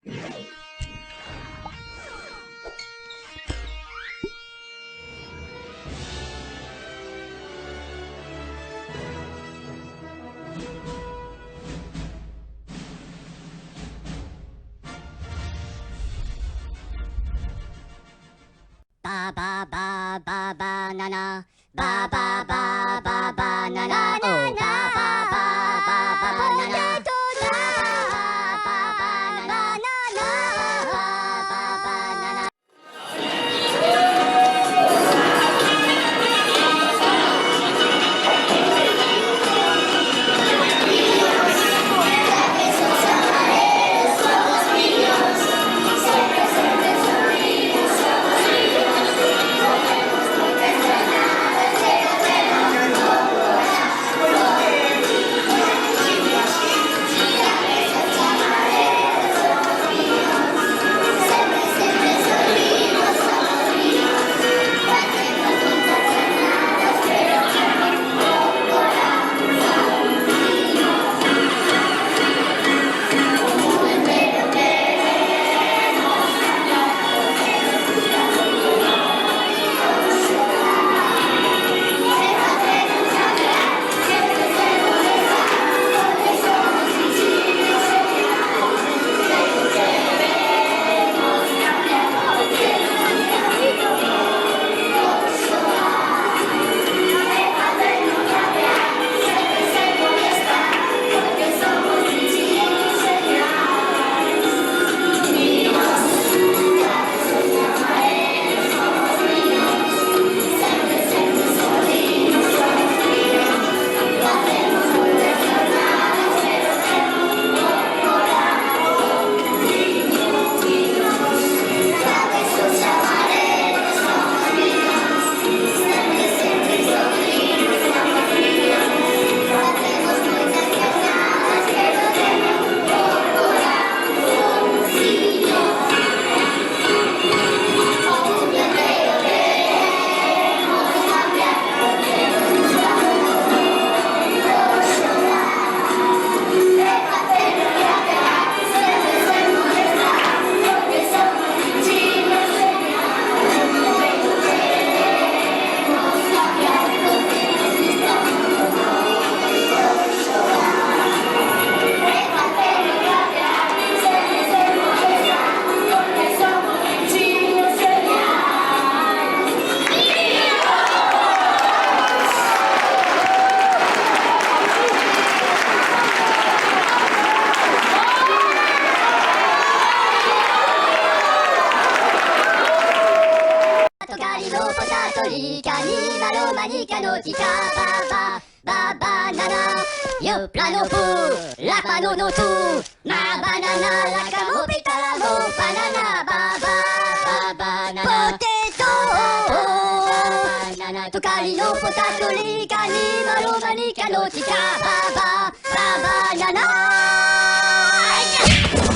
Ba ba ba ba banana, ba ba ba ba banana, oh ba ba ba ba banana, ba ba ba banana, ba ba banana. Yo plano fu, la pano no tu, ma banana la camo pitalo, banana baba, banana potato, banana tocali no potato li cani, malo manica no tica, baba, banana.